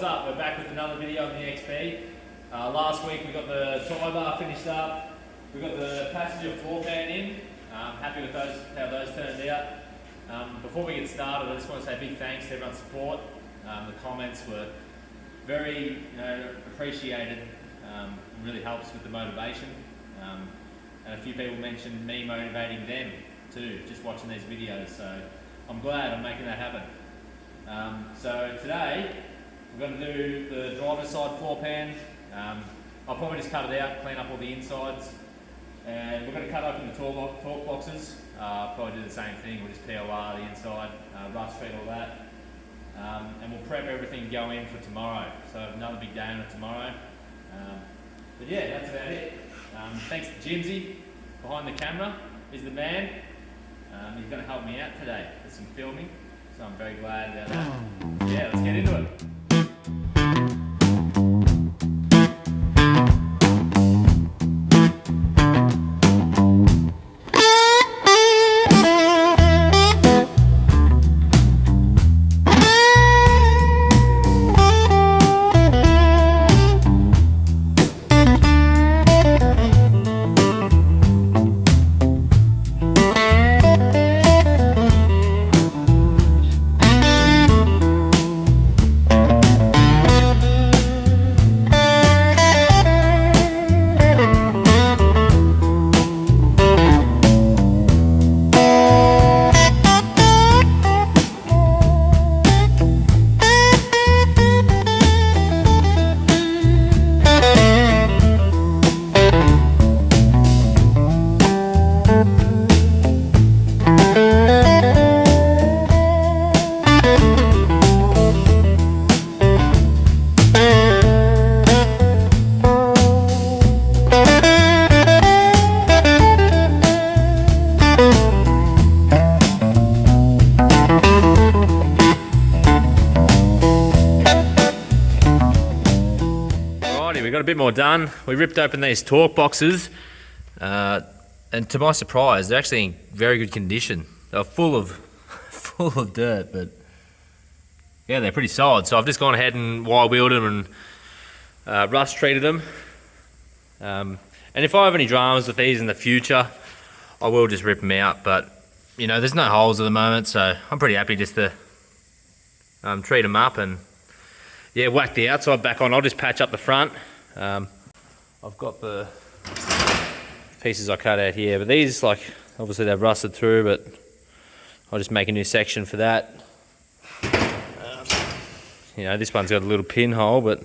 what's up? We're back with another video on the XP. Last week we got the tie bar finished up. We got the passenger floor pan in. Happy with those, how those turned out. Before we get started, I just want to say a big thanks to everyone's support. The comments were very appreciated. It really helps with the motivation. And a few people mentioned me motivating them too, just watching these videos. So I'm glad I'm making that happen. So today we're going to do the driver's side floor pan. I'll probably just cut it out, clean up all the insides, and we're going to cut open the torque boxes. Probably do the same thing, we'll just POR the inside, rust treat all that, and we'll prep everything to go in for tomorrow. So another big day on it tomorrow. But yeah, that's about it. Thanks to Jimsy behind the camera. He's the man. He's going to help me out today with some filming, so I'm very glad about that. Yeah, let's get into it. We got a bit more done. We ripped open these torque boxes, and to my surprise, they're actually in very good condition. They're full of dirt, but yeah, they're pretty solid. So I've just gone ahead and wire wheeled them and rust treated them. And if I have any dramas with these in the future, I will just rip them out. But you know, there's no holes at the moment, so I'm pretty happy just to treat them up and yeah, whack the outside back on. I'll just patch up the front. I've got the pieces I cut out here, but these, like, obviously they've rusted through, but I'll just make a new section for that. You know, this one's got a little pinhole, but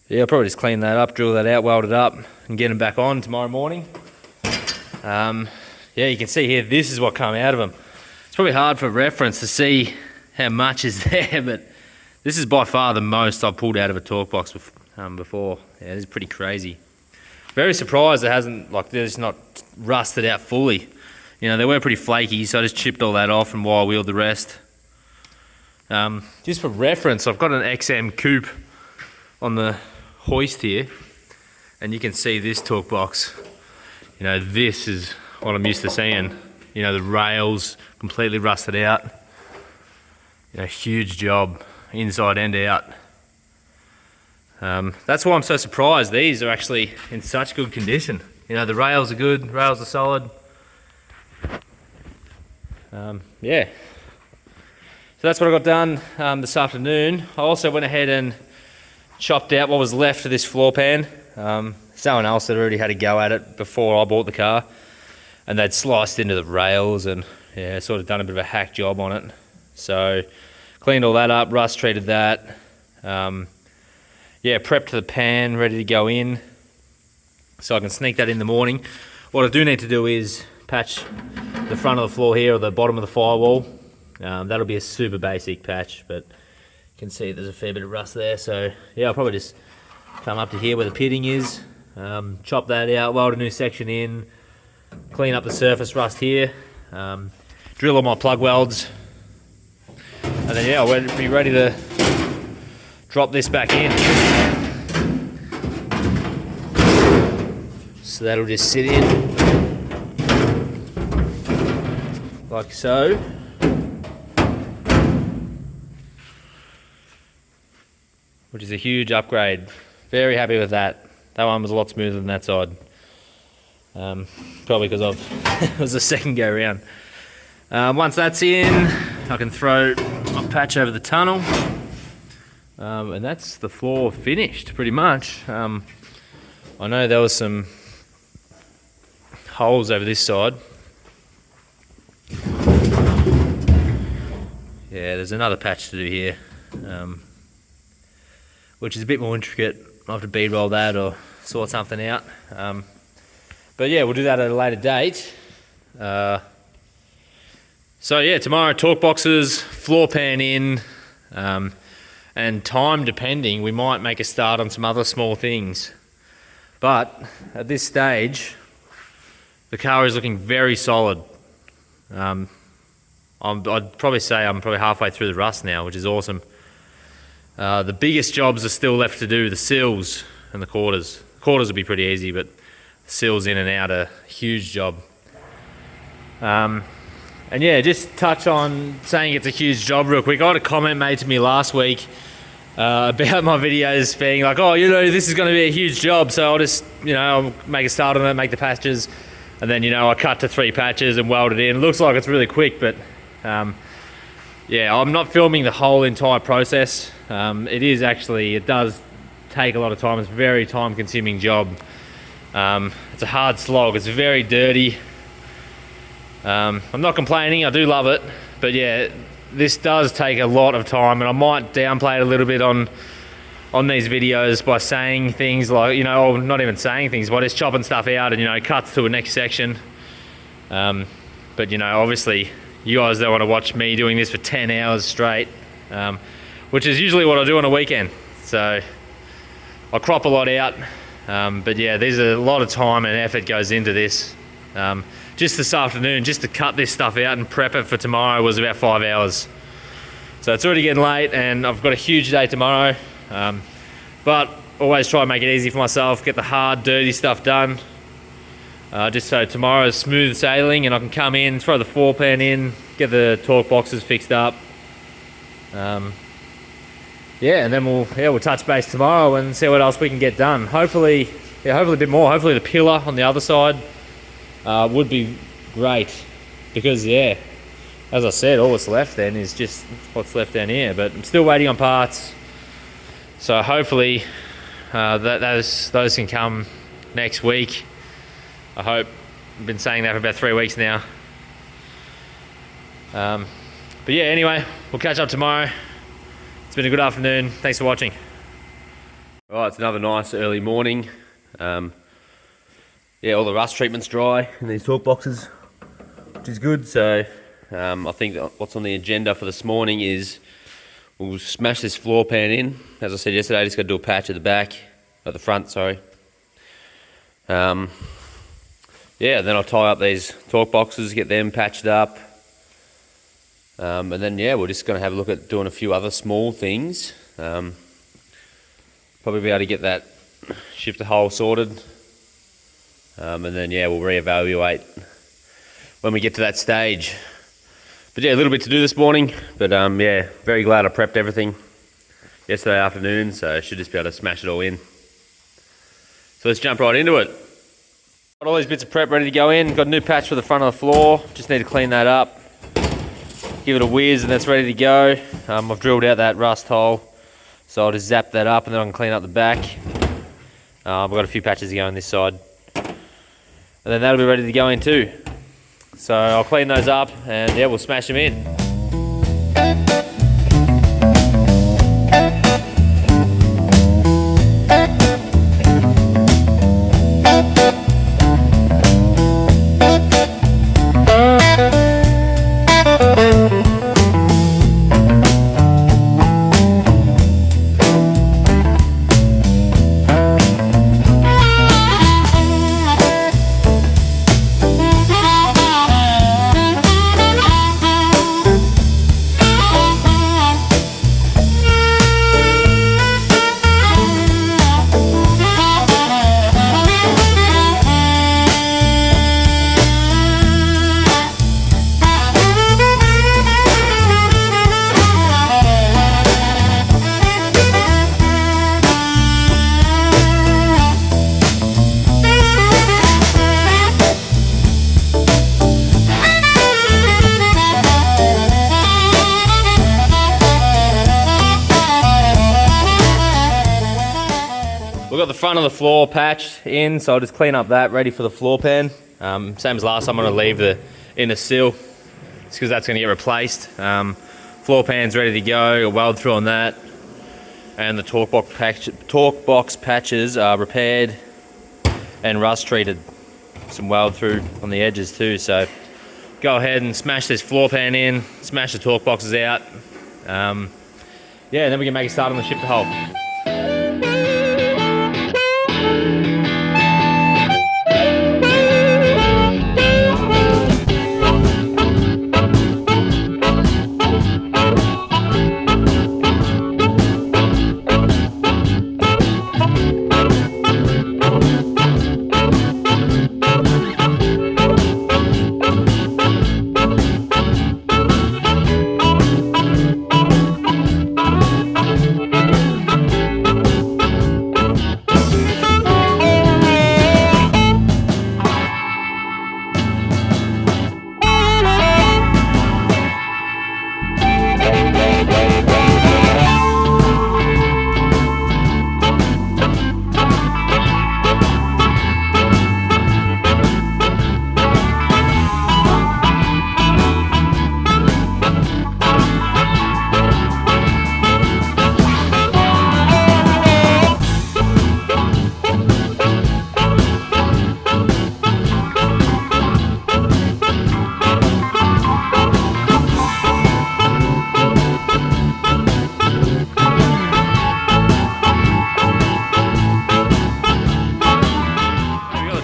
yeah, I'll probably just clean that up, drill that out, weld it up, and get them back on tomorrow morning. Yeah, you can see here, this is what come out of them. It's probably hard for reference to see how much is there, but this is by far the most I've pulled out of a torque box before. Yeah, this is pretty crazy. Very surprised it hasn't, like, they're just not rusted out fully. You know, they were pretty flaky, so I just chipped all that off and wire wheeled the rest. Just for reference, I've got an XM coupe on the hoist here, and you can see this torque box. You know, this is what I'm used to seeing. You know, the rails completely rusted out. You know, huge job, inside and out. That's why I'm so surprised these are actually in such good condition. You know, the rails are good, rails are solid. Yeah. So that's what I got done this afternoon. I also went ahead and chopped out what was left of this floor pan. Someone else had already had a go at it before I bought the car, and they'd sliced into the rails and yeah, sort of done a bit of a hack job on it. So cleaned all that up, rust treated that. Yeah, prepped the pan, ready to go in, so I can sneak that in the morning. What I do need to do is patch the front of the floor here, or the bottom of the firewall. That'll be a super basic patch, but you can see there's a fair bit of rust there. So yeah, I'll probably just come up to here where the pitting is, chop that out, weld a new section in, clean up the surface rust here, drill all my plug welds, and then yeah, I'll be ready to drop this back in. So that'll just sit in like so. which is a huge upgrade. Very happy with that. That one was a lot smoother than that side. Probably because it was the second go round. Once that's in, I can throw my patch over the tunnel. And that's the floor finished pretty much. I know there was some holes over this side. Yeah, there's another patch to do here, which is a bit more intricate. I'll have to bead roll that or sort something out. But yeah, we'll do that at a later date. So yeah, tomorrow torque boxes, floor pan in, and time depending, we might make a start on some other small things. But at this stage, the car is looking very solid. I'd probably say I'm probably halfway through the rust now, which is awesome. The biggest jobs are still left to do, the sills and the quarters. Quarters will be pretty easy, but the sills in and out are a huge job. And yeah, just touch on saying it's a huge job real quick. I had a comment made to me last week about my videos being like, oh, you know, this is going to be a huge job, so I'll just, you know, I'll make a start on it, make the patches, and then, you know, I cut to 3 patches and weld it in. It looks like it's really quick, but yeah, I'm not filming the whole entire process. It does take a lot of time. It's a very time-consuming job. It's a hard slog. It's very dirty. I'm not complaining. I do love it, but yeah, this does take a lot of time, and I might downplay it a little bit on these videos by saying things like, you know, or not even saying things, by just chopping stuff out and, you know, cuts to a next section. But, you know, obviously you guys don't want to watch me doing this for 10 hours straight, which is usually what I do on a weekend. So I crop a lot out, but yeah, there's a lot of time and effort goes into this. Just this afternoon, just to cut this stuff out and prep it for tomorrow was about 5 hours. So it's already getting late and I've got a huge day tomorrow. But always try and make it easy for myself, get the hard, dirty stuff done. Just so tomorrow is smooth sailing and I can come in, throw the floor pan in, get the torque boxes fixed up. Yeah, and then we'll touch base tomorrow and see what else we can get done. Hopefully a bit more. Hopefully the pillar on the other side would be great, because yeah, as I said, all that's left then is just what's left down here, but I'm still waiting on parts, so hopefully those can come next week. I hope. I've been saying that for about 3 weeks now. But yeah, anyway, we'll catch up tomorrow. It's been a good afternoon. Thanks for watching. Right, it's another nice early morning. Yeah, all the rust treatment's dry in these torque boxes, which is good. So I think that what's on the agenda for this morning is we'll smash this floor pan in. As I said yesterday, just got to do a patch at the back, at the front, sorry. Yeah, then I'll tie up these torque boxes, get them patched up. And then yeah, we're just going to have a look at doing a few other small things. Probably be able to get that shifter hole sorted. And then yeah, we'll reevaluate when we get to that stage. But yeah, a little bit to do this morning, but yeah, very glad I prepped everything yesterday afternoon, so I should just be able to smash it all in. So let's jump right into it. Got all these bits of prep ready to go in. Got a new patch for the front of the floor, just need to clean that up, give it a whiz, and that's ready to go. I've drilled out that rust hole, so I'll just zap that up and then I can clean up the back. I've got a few patches to go on this side, and then that'll be ready to go in too. So I'll clean those up and yeah, we'll smash them in. We've got the front of the floor patched in, so I'll just clean up that, ready for the floor pan. Same as last time, I'm going to leave the inner sill, just because that's going to get replaced. Floor pan's ready to go, I'll weld through on that. And the torque box patches are repaired and rust treated. Some weld through on the edges too, so go ahead and smash this floor pan in, smash the torque boxes out. Yeah, then we can make a start on the shifter hole.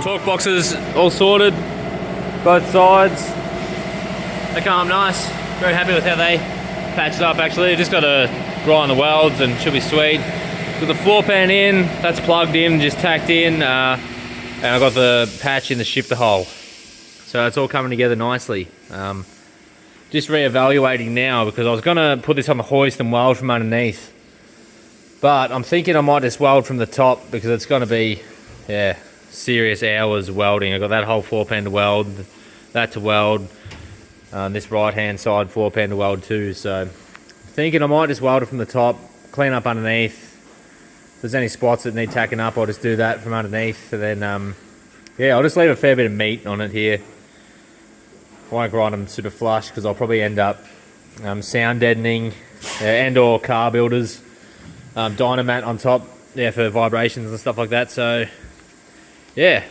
Torque boxes all sorted, both sides. They come up nice. Very happy with how they patched up actually. Just got to grind the welds and should be sweet. Got the floor pan in, that's plugged in, just tacked in, and I got the patch in the shifter hole. So it's all coming together nicely. Just re-evaluating now because I was gonna put this on the hoist and weld from underneath. But I'm thinking I might just weld from the top because it's gonna be, yeah, serious hours welding. I got that whole floor pan to weld, that to weld, this right hand side floor pan to weld too. So thinking I might just weld it from the top, clean up underneath. If there's any spots that need tacking up, I'll just do that from underneath. And then yeah, I'll just leave a fair bit of meat on it here. I won't grind them super flush because I'll probably end up sound deadening and or car builders, dynamat on top, yeah, for vibrations and stuff like that. So yeah,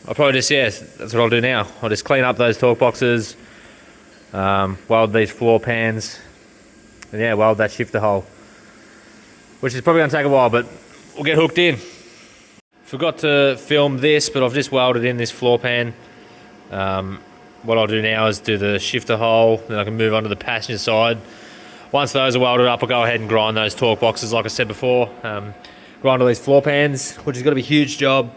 I'll probably just, yeah, that's what I'll do now. I'll just clean up those torque boxes, weld these floor pans, and yeah, weld that shifter hole, which is probably gonna take a while, but we'll get hooked in. Forgot to film this, but I've just welded in this floor pan. What I'll do now is do the shifter hole, then I can move on to the passenger side. Once those are welded up, I'll go ahead and grind those torque boxes like I said before. Grind all these floor pans, which is gonna be a huge job.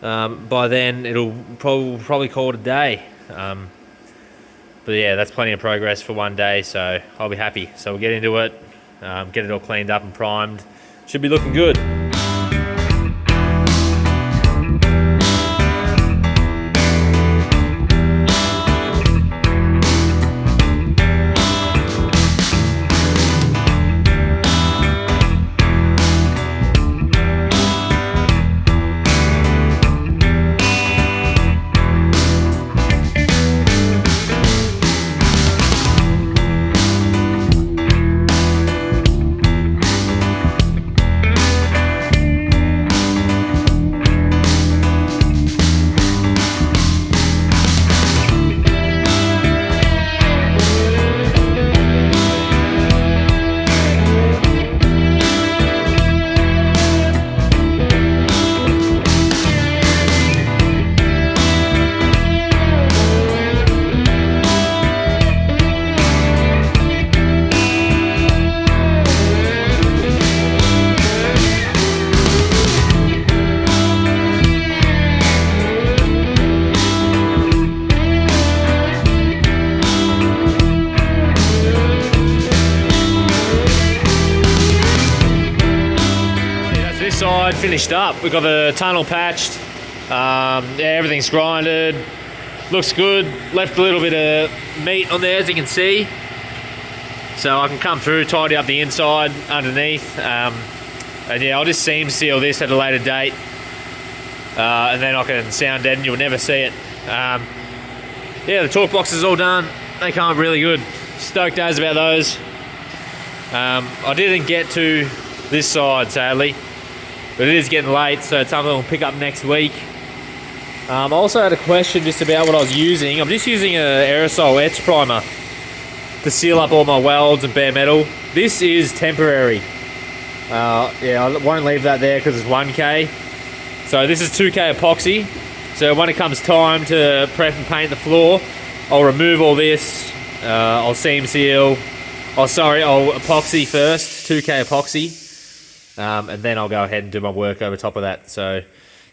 By then it'll probably call it a day. But yeah, that's plenty of progress for one day, so I'll be happy. So we'll get into it, get it all cleaned up and primed. Should be looking good. Side finished up. We've got the tunnel patched. Yeah, everything's grinded. Looks good. Left a little bit of meat on there, as you can see. So I can come through, tidy up the inside underneath, and And yeah, I'll just seam seal this at a later date. And then I can sound deaden, you'll never see it. Yeah, the torque box is all done. They come up really good. Stoked as about those. I didn't get to this side, sadly. But it is getting late, so it's something we'll pick up next week. I also had a question just about what I was using. I'm just using an aerosol etch primer to seal up all my welds and bare metal. This is temporary. Yeah, I won't leave that there because it's 1K. So this is 2K epoxy. So when it comes time to prep and paint the floor, I'll remove all this. I'll seam seal. I'll epoxy first, 2K epoxy. And then I'll go ahead and do my work over top of that. So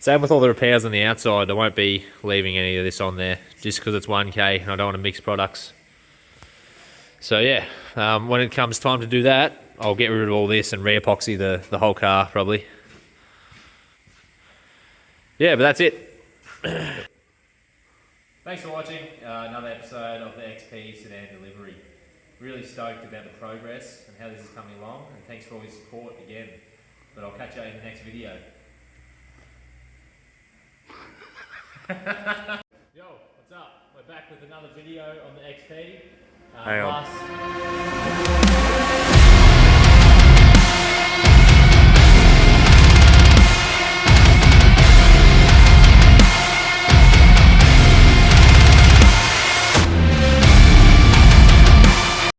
same with all the repairs on the outside. I won't be leaving any of this on there just because it's 1K and I don't want to mix products. So yeah, when it comes time to do that, I'll get rid of all this and re-epoxy the whole car probably. Yeah, but that's it. Thanks for watching another episode of the XP Sedan delivery. Really stoked about the progress and how this is coming along, and thanks for all your support again. But I'll catch you in the next video. Yo, what's up? We're back with another video on the XP. Hang on.